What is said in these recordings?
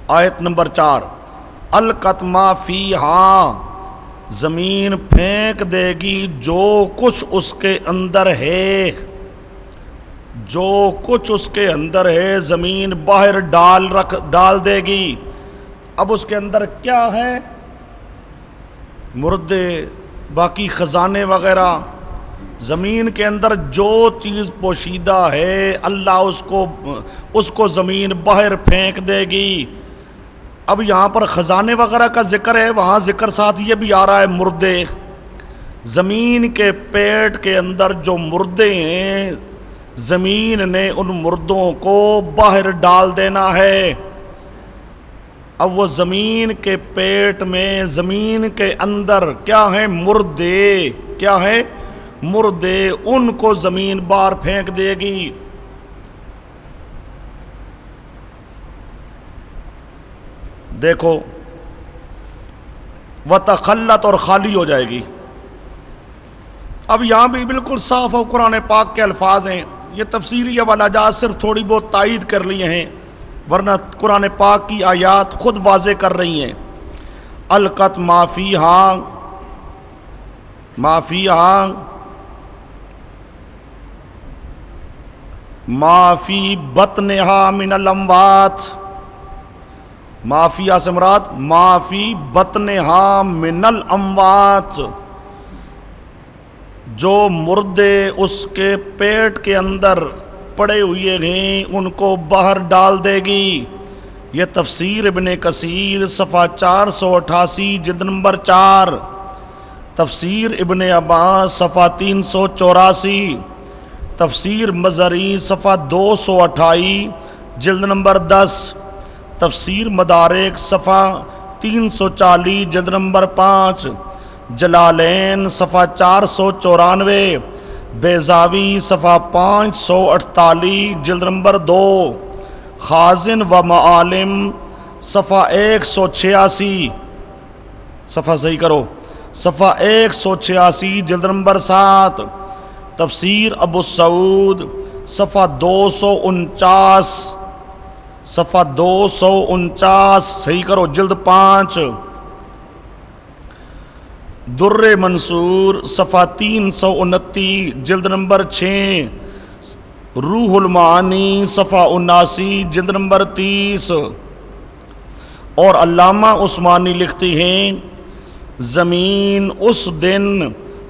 آیت نمبر 4 القت ما فیہا، زمین پھینک دے گی جو کچھ اس کے اندر ہے، جو کچھ اس کے اندر ہے زمین باہر ڈال دے گی۔ اب اس کے اندر کیا ہے؟ مردے، باقی خزانے وغیرہ۔ زمین کے اندر جو چیز پوشیدہ ہے اللہ اس کو زمین باہر پھینک دے گی۔ اب یہاں پر خزانے وغیرہ کا ذکر ہے، وہاں ذکر ساتھ یہ بھی آ رہا ہے مردے۔ زمین کے پیٹ کے اندر جو مردے ہیں زمین نے ان مردوں کو باہر ڈال دینا ہے۔ اب وہ زمین کے پیٹ میں، زمین کے اندر کیا ہیں؟ مردے۔ کیا ہے؟ مردے، ان کو زمین باہر پھینک دے گی۔ دیکھو وَتَخَلَّتْ، اور خالی ہو جائے گی۔ اب یہاں بھی بالکل صاف اور قرآن پاک کے الفاظ ہیں، یہ تفسیری حوالہ جات صرف تھوڑی بہت تائید کر لیے ہیں، ورنہ قرآن پاک کی آیات خود واضح کر رہی ہیں۔ القت ما فیہا، ما فیہا، ما فی بطنہا من الاموات، ما فیہا سے مراد ما فی بطنہا من الاموات، جو مردے اس کے پیٹ کے اندر پڑے ہوئے ہیں ان کو باہر ڈال دے گی۔ یہ تفسیر ابن کثیر صفحہ 488 جلد نمبر 4، تفسیر ابن عباس صفحہ 384، تفسیر مظہری صفحہ 228 جلد نمبر 10، تفسیر مدارک صفحہ 340 جلد نمبر 5، جلالین صفحہ 494، بیضاوی صفحہ 548 جلد نمبر 2، خازن و معالم صفحہ 186، صفحہ صحیح کرو، صفحہ 186 جلد نمبر 7، تفسیر ابو سعود صفحہ 249، صفحہ 249 صحیح کرو جلد 5، در منصور صفحہ 329 جلد نمبر 6، روح المعانی صفحہ 79 جلد نمبر 30۔ اور علامہ عثمانی لکھتی ہیں زمین اس دن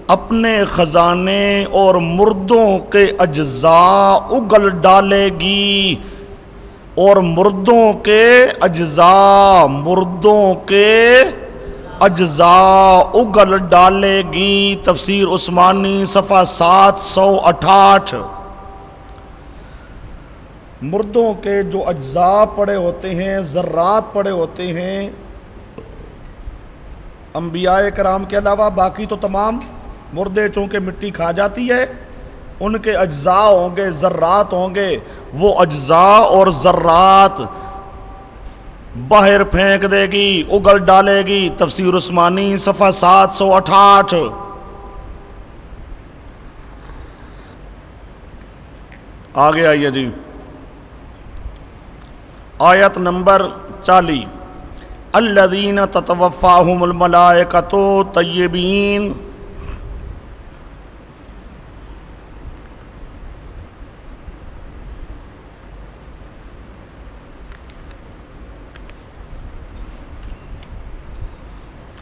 اپنے خزانے اور مردوں کے اجزاء اگل ڈالے گی، اور مردوں کے اجزاء، مردوں کے اجزاء اگل ڈالے گی۔ تفسیر عثمانی صفحہ 768۔ مردوں کے جو اجزاء پڑے ہوتے ہیں، ذرات پڑے ہوتے ہیں، انبیاء کرام کے علاوہ باقی تو تمام مردے چونکہ مٹی کھا جاتی ہے، ان کے اجزاء ہوں گے، ذرات ہوں گے، وہ اجزاء اور ذرات باہر پھینک دے گی، اگل ڈالے گی۔ تفسیر عثمانی صفحہ 768۔ آگے آئیے جی، آیت نمبر 40 الذین تتوفاہم الملائکۃ طیبین۔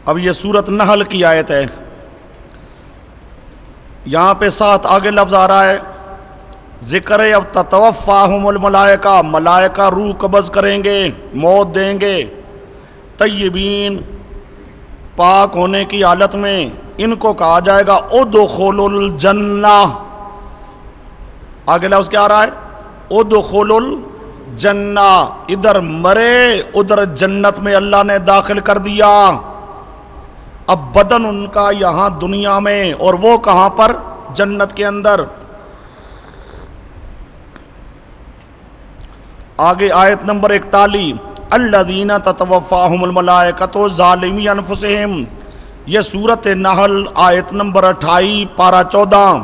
اب یہ سورۃ نحل کی آیت ہے، یہاں پہ ساتھ آگے لفظ آ رہا ہے، ذکر ہے اب تتوفاہم الملائکہ، ملائکہ روح قبض کریں گے، موت دیں گے، طیبین پاک ہونے کی حالت میں، ان کو کہا جائے گا ادخلوا الجنہ۔ آگے لفظ کیا آ رہا ہے؟ ادخلوا الجنہ، ادھر مرے ادھر جنت میں اللہ نے داخل کر دیا۔ اب بدن ان کا یہاں دنیا میں، اور وہ کہاں پر؟ جنت کے اندر۔ آگے آیت نمبر 41 الذین تتوفاہم الملائکۃ ظالمی انفسہم، یہ سورۃ نحل آیت نمبر 28 پارہ 14۔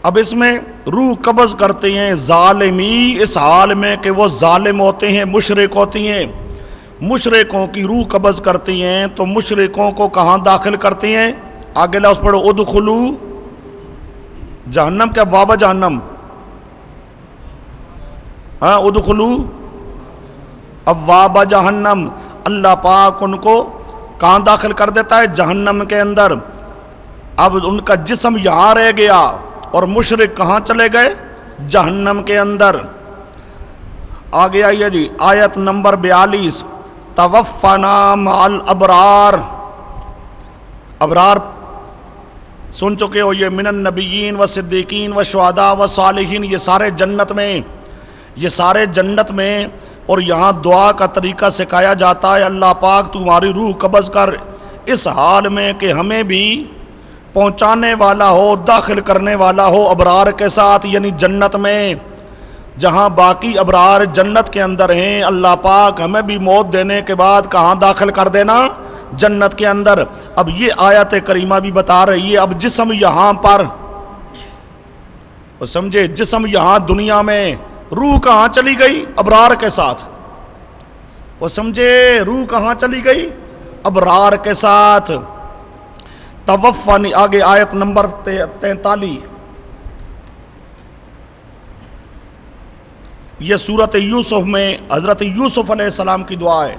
اب اس میں روح قبض کرتے ہیں ظالمی، اس حال میں کہ وہ ظالم ہوتے ہیں، مشرک ہوتی ہیں، مشرکوں کی روح قبض کرتی ہیں، تو مشرکوں کو کہاں داخل کرتی ہیں؟ آگے لفظ پڑھو، ادخلو جہنم، کیا بابا جہنم، ہاں ادخلو ابواب جہنم، اللہ پاک ان کو کہاں داخل کر دیتا ہے؟ جہنم کے اندر۔ اب ان کا جسم یہاں رہ گیا اور مشرک کہاں چلے گئے؟ جہنم کے اندر۔ آگے آئیے جی، آیت نمبر 42، توفنا مع الابرار، ابرار سن چکے ہو، یہ من النبیین و صدیقین و شہداء و صالحین، یہ سارے جنت میں، یہ سارے جنت میں۔ اور یہاں دعا کا طریقہ سکھایا جاتا ہے، اللہ پاک تمہاری روح قبض کر، اس حال میں کہ ہمیں بھی پہنچانے والا ہو، داخل کرنے والا ہو ابرار کے ساتھ، یعنی جنت میں، جہاں باقی ابرار جنت کے اندر ہیں، اللہ پاک ہمیں بھی موت دینے کے بعد کہاں داخل کر دینا؟ جنت کے اندر۔ اب یہ آیت کریمہ بھی بتا رہی ہے، اب جسم یہاں پر، سمجھے، جسم یہاں دنیا میں، روح کہاں چلی گئی؟ ابرار کے ساتھ، وہ سمجھے، روح کہاں چلی گئی؟ ابرار کے ساتھ۔ توفانی، آگے آیت نمبر 43، یہ سورۃ یوسف میں حضرت یوسف علیہ السلام کی دعا ہے،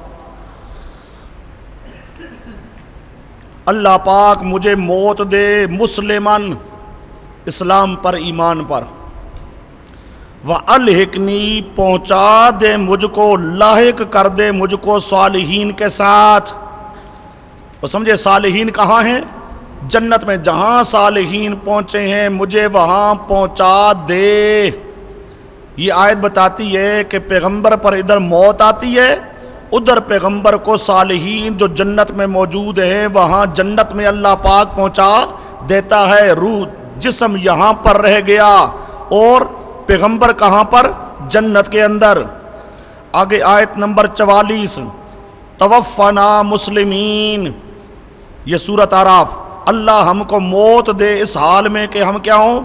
اللہ پاک مجھے موت دے مسلمن، اسلام پر، ایمان پر، وَأَلْحِقْنِی، پہنچا دے مجھ کو، لاحق کر دے مجھ کو صالحین کے ساتھ۔ وہ سمجھے صالحین کہاں ہیں؟ جنت میں، جہاں صالحین پہنچے ہیں مجھے وہاں پہنچا دے۔ یہ آیت بتاتی ہے کہ پیغمبر پر ادھر موت آتی ہے، ادھر پیغمبر کو صالحین جو جنت میں موجود ہیں وہاں جنت میں اللہ پاک پہنچا دیتا ہے۔ روح، جسم یہاں پر رہ گیا اور پیغمبر کہاں پر؟ جنت کے اندر۔ آگے آیت نمبر 44، توفنا مسلمین، یہ سورۃ اعراف، اللہ ہم کو موت دے اس حال میں کہ ہم کیا ہوں؟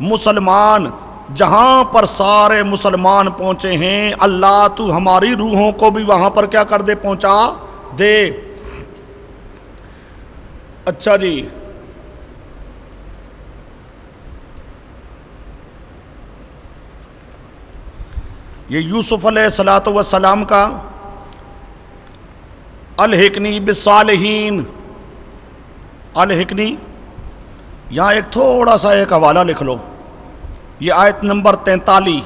مسلمان، جہاں پر سارے مسلمان پہنچے ہیں اللہ تو ہماری روحوں کو بھی وہاں پر کیا کر دے؟ پہنچا دے۔ اچھا جی، یہ یوسف علیہ السلام کا الحقنی بالصالحین، الحقنی، یہاں ایک تھوڑا سا ایک حوالہ لکھ لو، یہ آیت نمبر 43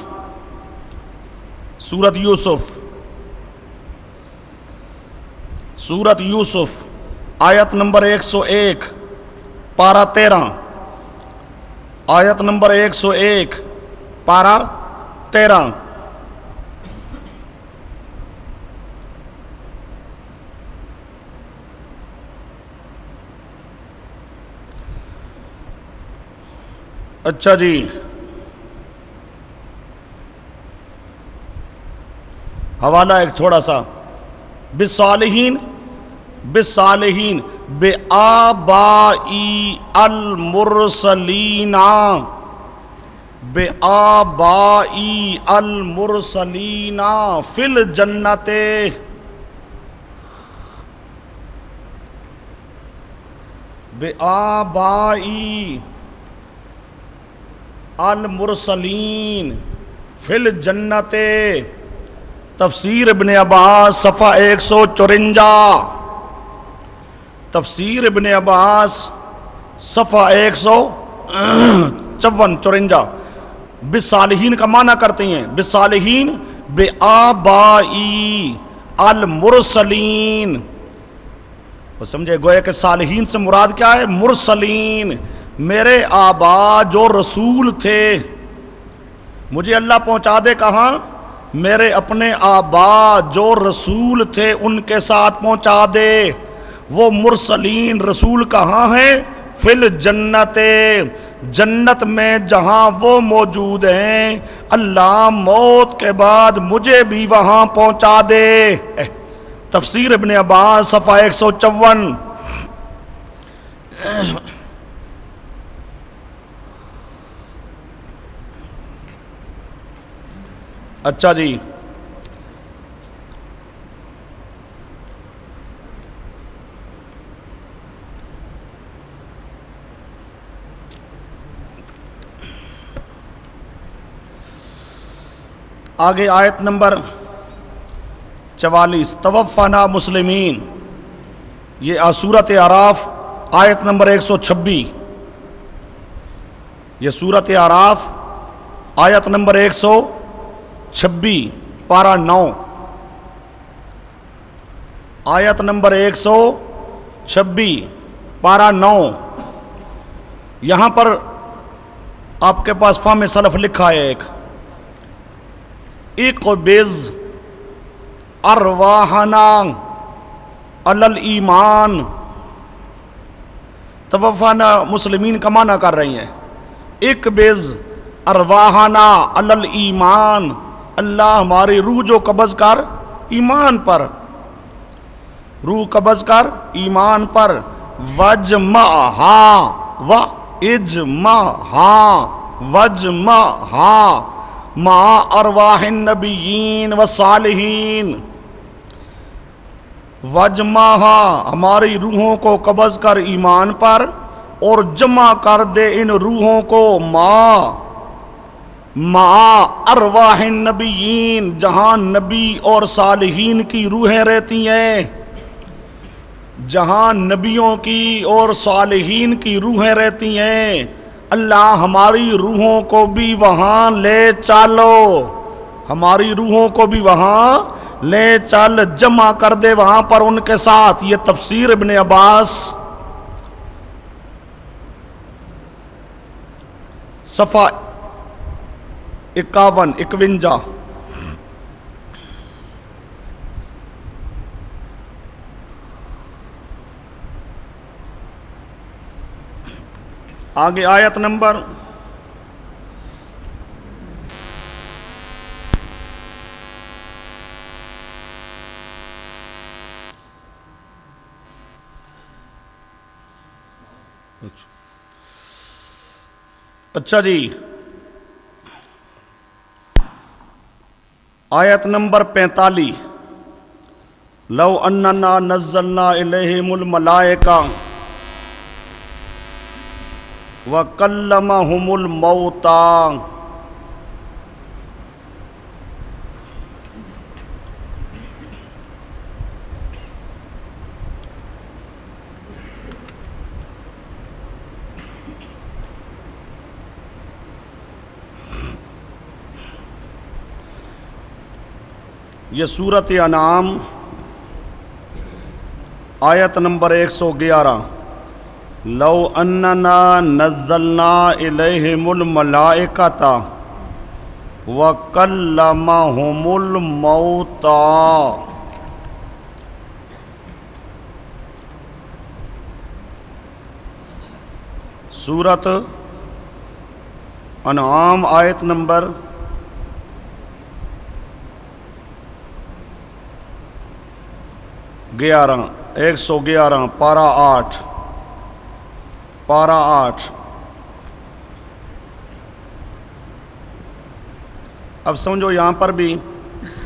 سورۃ یوسف، سورۃ یوسف آیت نمبر 101 پارہ 13، آیت نمبر 101 پارہ 13۔ اچھا جی، حوالہ ایک تھوڑا سا، بالصالحین، بالصالحین بآبائی المرسلین، بآبائی المرسلین فی الجنت، بآبائی المرسلین فی الجنت، تفسیر ابن عباس صفحہ 154، تفسیر ابن عباس صفحہ 154، بالصالحین کا معنی کرتے ہیں، بالصالحین بآبائی المرسلین، وہ سمجھے، گویا کہ صالحین سے مراد کیا ہے؟ مرسلین، میرے آبا جو رسول تھے، مجھے اللہ پہنچا دے کہاں؟ میرے اپنے آبا جو رسول تھے ان کے ساتھ پہنچا دے۔ وہ مرسلین رسول کہاں ہیں؟ فی الجنت، جنت میں جہاں وہ موجود ہیں، اللہ موت کے بعد مجھے بھی وہاں پہنچا دے۔ تفسیر ابن عباس صفحہ 154۔ اچھا جی، آگے آیت نمبر 44، توفنا مسلمین، یہ سورۃ اعراف آیت نمبر 126، یہ سورۃ اعراف آیت نمبر 126 پارہ 9، آیت نمبر 126 پارہ 9۔ یہاں پر آپ کے پاس فہم سلف لکھا ہے ایک اقبض ارواحنا علی الایمان، توفنا مسلمین کا معنی کر رہی ہیں اقبض ارواحنا علی الایمان، اللہ ہماری روح جو قبض کر ایمان پر، روح قبض کر ایمان پر، وجمعہا مع ارواح النبیین والصالحین، وجمعہا ہماری روحوں کو قبض کر ایمان پر اور جمع کر دے ان روحوں کو مع ارواح النبیین، جہاں نبی اور صالحین کی روحیں رہتی ہیں، جہاں نبیوں کی اور صالحین کی روحیں رہتی ہیں، اللہ ہماری روحوں کو بھی وہاں لے چالو، ہماری روحوں کو بھی وہاں لے چل، جمع کر دے وہاں پر ان کے ساتھ۔ یہ تفسیر ابن عباس صفحہ 51۔ آگے آیت نمبر اچھا جی، آیت نمبر 45، لو اننا نزلنا الیہم الملائکہ وَكَلَّمَهُمُ الْمَوْتَى، یہ سورۃ انعام آیت نمبر 111، لو اننا نزلنا الیہم الملائکۃ وکلمہم الموتى، سورۃ انعام آیت نمبر 111 پارہ 8۔ اب سمجھو یہاں پر بھی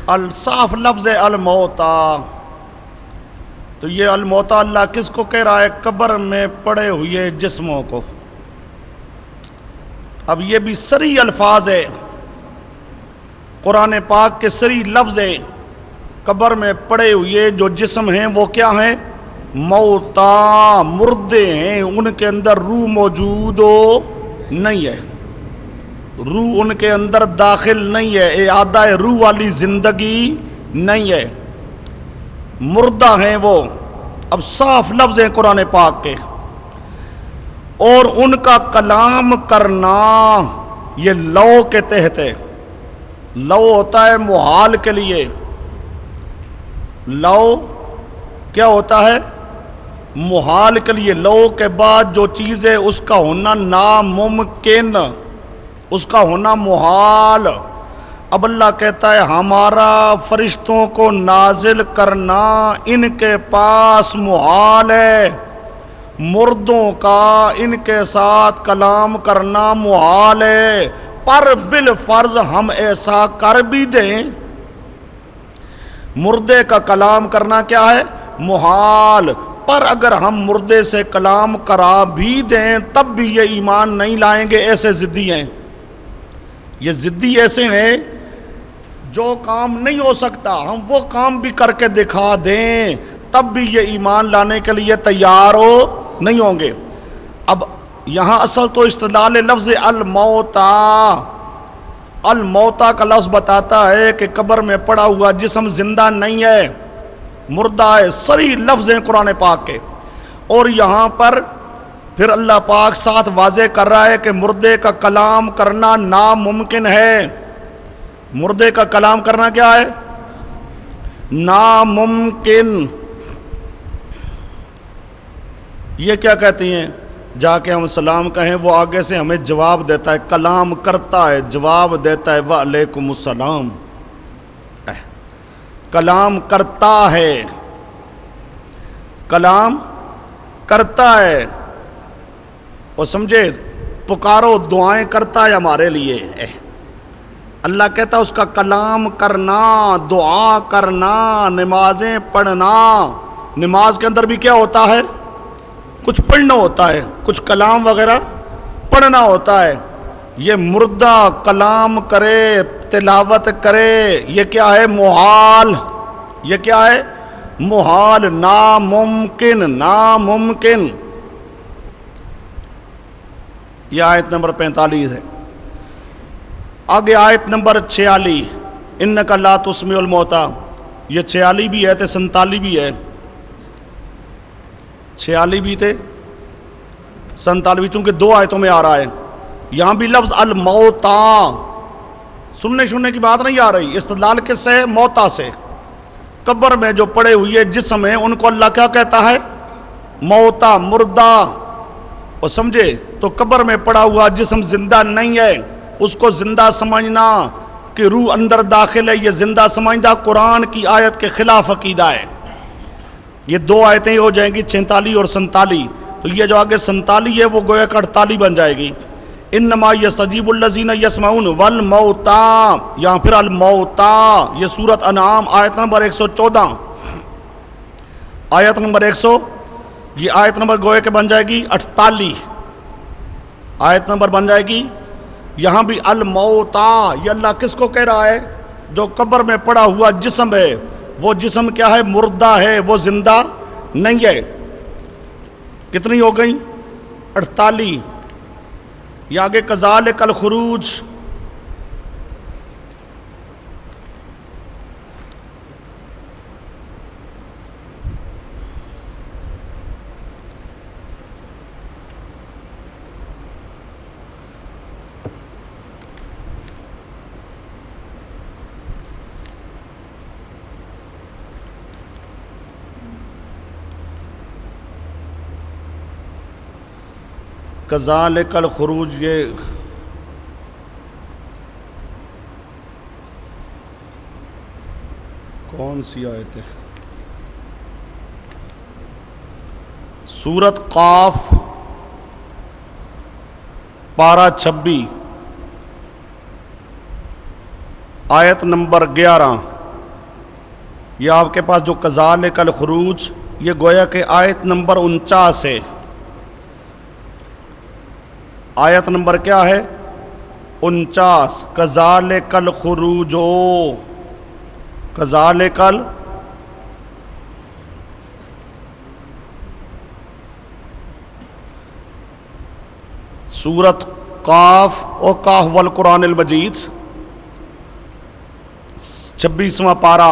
الصاف لفظ الموتا، تو یہ الموتا اللہ کس کو کہہ رہا ہے؟ قبر میں پڑے ہوئے جسموں کو۔ اب یہ بھی صریح الفاظ ہے، قرآن پاک کے صریح لفظ ہیں، قبر میں پڑے ہوئے جو جسم ہیں وہ کیا ہیں؟ موتا، مردے ہیں، ان کے اندر روح موجود نہیں ہے، روح ان کے اندر داخل نہیں ہے، اعادہ روح والی زندگی نہیں ہے، مردہ ہیں وہ۔ اب صاف لفظ ہیں قرآن پاک کے، اور ان کا کلام کرنا یہ لو کے تحت ہے۔ لو ہوتا ہے محال کے لیے، لو کیا ہوتا ہے؟ محال کے لیے، لو کے بعد جو چیز ہے اس کا ہونا ناممکن، اس کا ہونا محال۔ اب اللہ کہتا ہے ہمارا فرشتوں کو نازل کرنا ان کے پاس محال ہے، مردوں کا ان کے ساتھ کلام کرنا محال ہے، پر بالفرض ہم ایسا کر بھی دیں. مردے کا کلام کرنا کیا ہے؟ محال. پر اگر ہم مردے سے کلام کرا بھی دیں تب بھی یہ ایمان نہیں لائیں گے. ایسے ضدی ہیں یہ، ضدی ایسے ہیں جو کام نہیں ہو سکتا ہم وہ کام بھی کر کے دکھا دیں تب بھی یہ ایمان لانے کے لیے تیار نہیں ہوں گے. اب یہاں اصل تو استدلال لفظ الموتا، الموتا کا لفظ بتاتا ہے کہ قبر میں پڑا ہوا جسم زندہ نہیں ہے، مردہ ہے. صریح لفظ ہیں قرآن پاک کے. اور یہاں پر پھر اللہ پاک ساتھ واضح کر رہا ہے کہ مردے کا کلام کرنا ناممکن ہے. مردے کا کلام کرنا کیا ہے؟ ناممکن. یہ کیا کہتی ہیں؟ جا کے ہم سلام کہیں وہ آگے سے ہمیں جواب دیتا ہے، کلام کرتا ہے، جواب دیتا ہے وعلیکم السلام. کلام کرتا ہے، کلام کرتا ہے. اور سمجھے، پکارو دعائیں کرتا ہے ہمارے لیے. اللہ کہتا ہے اس کا کلام کرنا، دعا کرنا، نمازیں پڑھنا. نماز کے اندر بھی کیا ہوتا ہے؟ کچھ پڑھنا ہوتا ہے، کچھ کلام وغیرہ پڑھنا ہوتا ہے. یہ مردہ کلام کرے، تلاوت کرے، یہ کیا ہے؟ محال. یہ کیا ہے؟ محال، ناممکن. ناممکن. یہ آیت نمبر 45 ہے. آگے آیت نمبر 46، انک لا تسمع الموتى. یہ 46 بھی ہے، 47 بھی ہے. 46 بھی تھے، 47 چونکہ دو آیتوں میں آ رہا ہے. یہاں بھی لفظ الموتا، سننے کی بات نہیں آ رہی. استدلال کس سے؟ موتا سے. قبر میں جو پڑے ہوئے جسم ہیں ان کو اللہ کیا کہتا ہے؟ موتا، مردہ. اور سمجھے تو قبر میں پڑا ہوا جسم زندہ نہیں ہے، اس کو زندہ سمجھنا کہ روح اندر داخل ہے، یہ زندہ سمجھنا قرآن کی آیت کے خلاف عقیدہ ہے. یہ دو آیتیں ہو جائیں گی 46 اور 47. تو یہ جو آگے 47 ہے وہ گویا کہ 48 بن جائے گی. انما یستجیب الذین یسمعون والموتا. یہاں پھر الموتا، یہ سورۃ انعام آیت نمبر 114. آیت نمبر 100، یہ آیت نمبر گویا کہ بن جائے گی 48. آیت نمبر بن جائے گی یہاں بھی الموتا. یہ اللہ کس کو کہہ رہا ہے؟ جو قبر میں پڑا ہوا جسم ہے، وہ جسم کیا ہے؟ مردہ ہے، وہ زندہ نہیں ہے. کتنی ہو گئی؟ 48. یہ آگے کذالک الخروج. کذالک الخروج، یہ کون سی آیت ہے؟ سورۃ قاف پارہ 26 آیت نمبر 11. یہ آپ کے پاس جو کذالک الخروج، یہ گویا کہ آیت نمبر 49 ہے. آیت نمبر کیا ہے؟ 49. کذالک الخروج، کذالک سورۃ قاف و قاف والقرآن المجید 26واں پارہ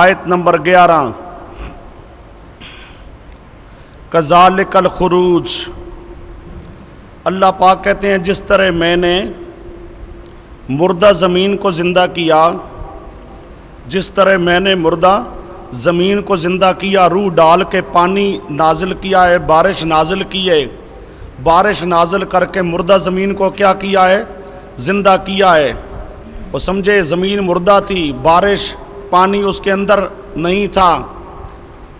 آیت نمبر 11. کذالک الخروج. اللہ پاک کہتے ہیں جس طرح میں نے مردہ زمین کو زندہ کیا، جس طرح میں نے مردہ زمین کو زندہ کیا، روح ڈال کے پانی نازل کیا ہے، بارش نازل کی ہے، بارش نازل کر کے مردہ زمین کو کیا کیا ہے؟ زندہ کیا ہے. وہ سمجھے زمین مردہ تھی، بارش پانی اس کے اندر نہیں تھا،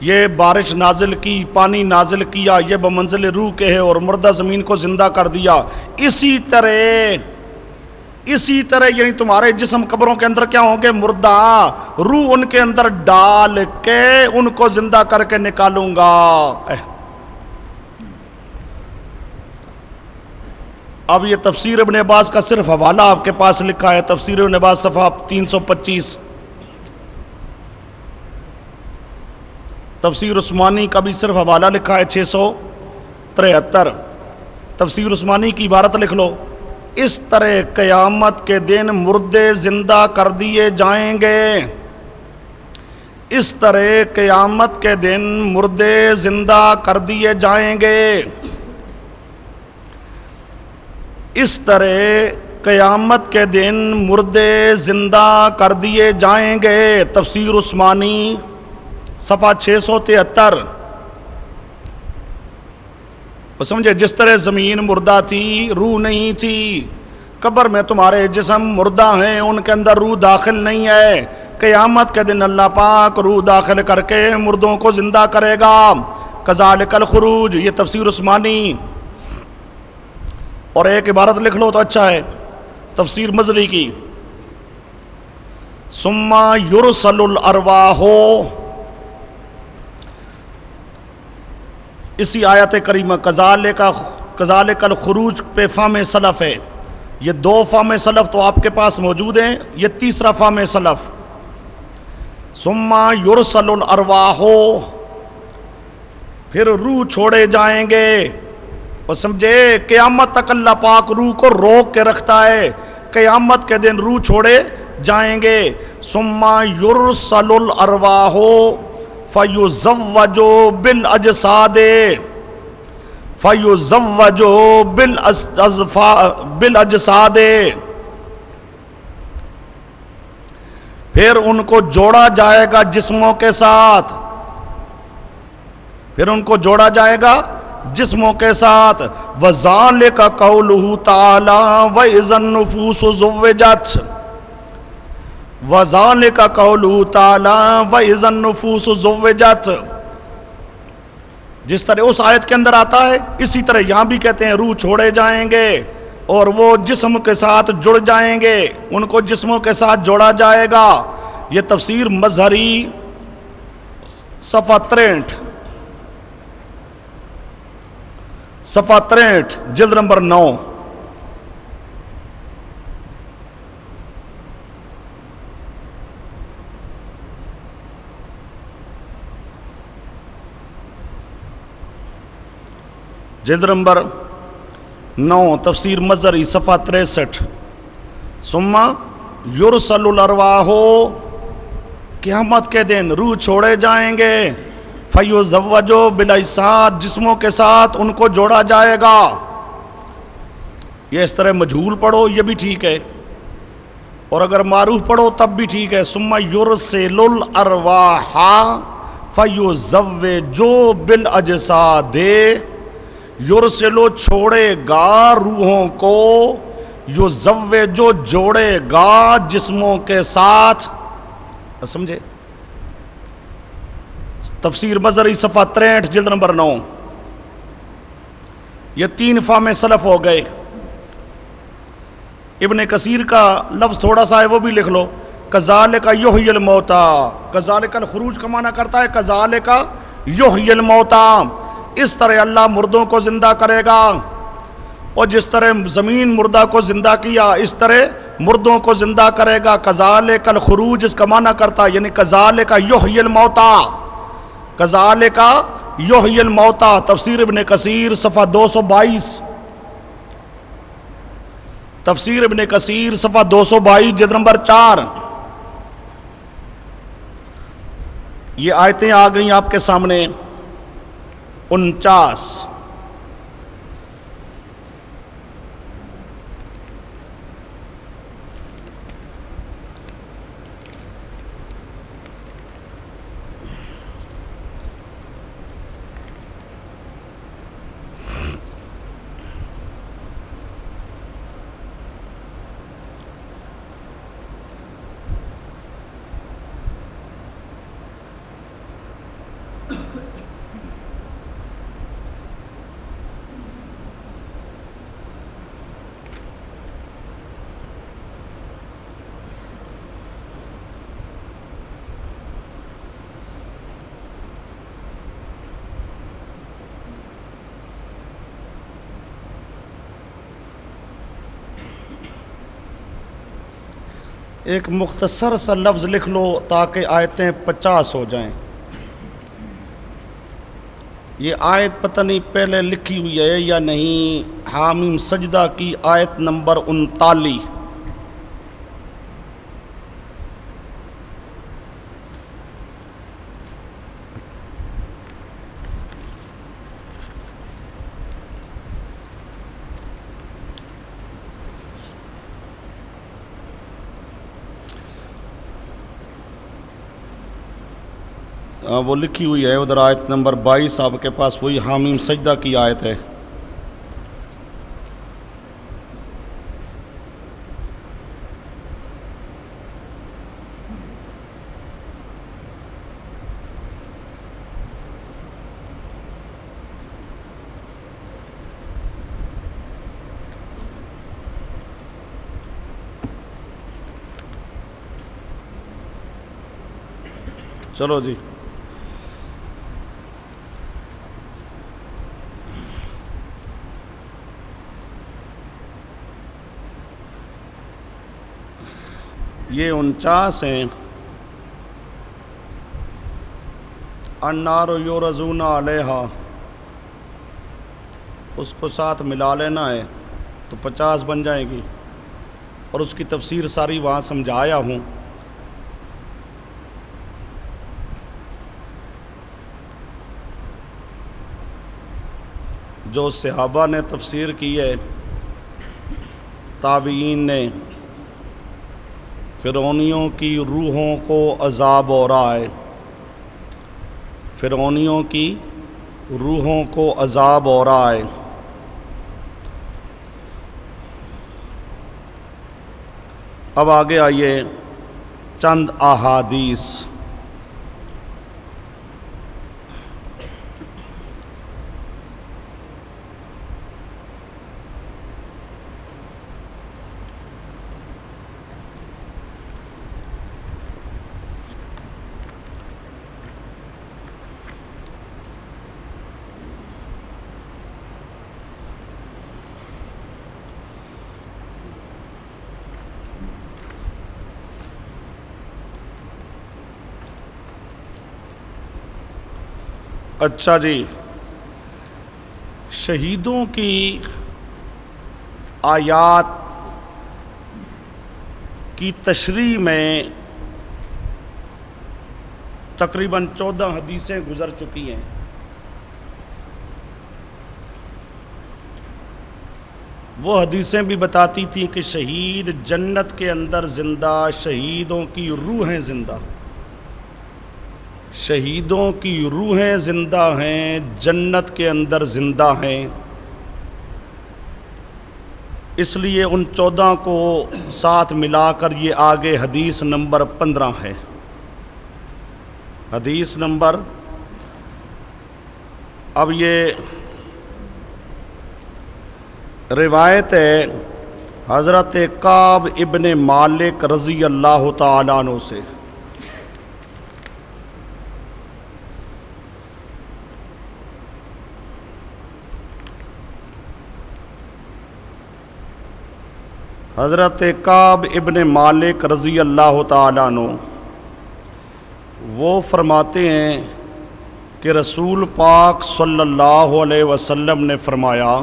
یہ بارش نازل کی، پانی نازل کیا، یہ بمنزل روح کے ہے اور مردہ زمین کو زندہ کر دیا. اسی طرح اسی طرح یعنی تمہارے جسم قبروں کے اندر کیا ہوں گے؟ مردہ، روح ان کے اندر ڈال کے ان کو زندہ کر کے نکالوں گا۔ اب یہ تفسیر ابن عباس کا صرف حوالہ آپ کے پاس لکھا ہے، تفسیر ابن عباس صفحہ 325، تفسیر عثمانی کا بھی صرف حوالہ لکھا ہے 673۔ تفسیر عثمانی کی عبارت لکھ لو، اس طرح قیامت کے دن مردے زندہ کر دیے جائیں گے، اس طرح قیامت کے دن مردے زندہ کر دیے جائیں گے، اس طرح قیامت کے دن مردے زندہ کر دیے جائیں گے۔ تفسیر عثمانی صفحہ 673۔ سمجھے، جس طرح زمین مردہ تھی، روح نہیں تھی، قبر میں تمہارے جسم مردہ ہیں، ان کے اندر روح داخل نہیں ہے، قیامت کے دن اللہ پاک روح داخل کر کے مردوں کو زندہ کرے گا، کذالک الخروج۔ یہ تفسیر عثمانی۔ اور ایک عبارت لکھ لو تو اچھا ہے، تفسیر مزری کی، ثم یرسل الارواح، اسی آیت کریمہ کذالک الخروج پہ فہم سلف ہے، یہ دو فہم سلف تو آپ کے پاس موجود ہیں، یہ تیسرا فہم سلف، ثم یرسل الارواح، پھر روح چھوڑے جائیں گے۔ اور سمجھے، قیامت تک اللہ پاک روح کو روک کے رکھتا ہے، قیامت کے دن روح چھوڑے جائیں گے۔ ثم یرسل الارواح فیزوج بالاجساد، فیزوج بالاجساد، پھر ان کو جوڑا جائے گا جسموں کے ساتھ، پھر ان کو جوڑا جائے گا جسموں کے ساتھ۔ وَذَلِكَ قَوْلُهُ تَعَالَى وَإِذَا النُّفُوسُ زُوِّجَتْ، وَذَلِكَ قَوْلُهُ تَعَالَى وَإِذَا النُّفُوسُ زُوِّجَتْ، جس طرح اس آیت کے اندر آتا ہے، اسی طرح یہاں بھی کہتے ہیں روح چھوڑے جائیں گے اور وہ جسم کے ساتھ جڑ جائیں گے، ان کو جسموں کے ساتھ جوڑا جائے گا۔ یہ تفسیر مظہری صفحہ 63، صفحہ 63 جلد نمبر 9۔ جلد نمبر 9 تفسیر مظہری صفحہ 63۔ ثم یرسل الارواح، قیامت کے دن روح چھوڑے جائیں گے، فیزوج بالاجساد، جسموں کے ساتھ ان کو جوڑا جائے گا۔ یہ اس طرح مجہول پڑھو یہ بھی ٹھیک ہے، اور اگر معروف پڑھو تب بھی ٹھیک ہے۔ ثم یرسل الارواح فیزوج بالاجساد، یرسلو چھوڑے گا روحوں کو، یزوجو جوڑے گا جسموں کے ساتھ، سمجھے؟ تفسیر مظہری صفحہ 63 جلد نمبر 9۔ یہ 3 فہم سلف ہو گئے۔ ابن کثیر کا لفظ تھوڑا سا ہے وہ بھی لکھ لو، کذالک یحیی الموتی، کذالک الخروج کا معنی کرتا ہے کذالک یحیی الموتی، اس طرح اللہ مردوں کو زندہ کرے گا، اور جس طرح زمین مردہ کو زندہ کیا اس طرح مردوں کو زندہ کرے گا۔ کذالک الخروج اس کا معنی کرتا ہے یعنی کذالک یحیی الموتی، کذالک یحیی الموتی، تفسیر ابن کثیر صفحہ 222، تفسیر ابن کثیر صفحہ 222 جلد نمبر 4۔ یہ آیتیں آ گئیں آپ کے سامنے 49۔ ایک مختصر سا لفظ لکھ لو تاکہ آیتیں 50 ہو جائیں. یہ آیت پتہ نہیں پہلے لکھی ہوئی ہے یا نہیں. حامیم سجدہ کی آیت نمبر 39. وہ لکھی ہوئی ہے ادھر آیت نمبر 22. آپ کے پاس وہی حامیم سجدہ کی آیت ہے. چلو جی. یہ 49 ہیں. النار یورزون علیہا، اس کو ساتھ ملا لینا ہے تو 50 بن جائے گی. اور اس کی تفسیر ساری وہاں سمجھایا ہوں. جو صحابہ نے تفسیر کی ہے، تابعین نے، فرعونیوں کی روحوں کو عذاب ہو رہا ہے، فرعونیوں کی روحوں کو عذاب ہو رہا ہے. اب آگے آئیے چند احادیث. اچھا جی، شہیدوں کی آیات کی تشریح میں تقریباً 14 حدیثیں گزر چکی ہیں. وہ حدیثیں بھی بتاتی تھیں کہ شہید جنت کے اندر زندہ، شہیدوں کی روحیں زندہ، شہیدوں کی روحیں زندہ ہیں، جنت کے اندر زندہ ہیں. اس لیے ان 14 کو ساتھ ملا کر یہ آگے حدیث نمبر 15 ہے. حدیث نمبر، اب یہ روایت ہے حضرت کعب ابن مالک رضی اللہ تعالیٰ عنہ سے. حضرت کعب ابن مالک رضی اللہ تعالیٰ عنہ وہ فرماتے ہیں کہ رسول پاک صلی اللہ علیہ وسلم نے فرمایا،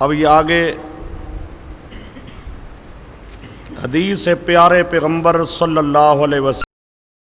اب یہ آگے حدیث ہے پیارے پیغمبر صلی اللہ علیہ وسلم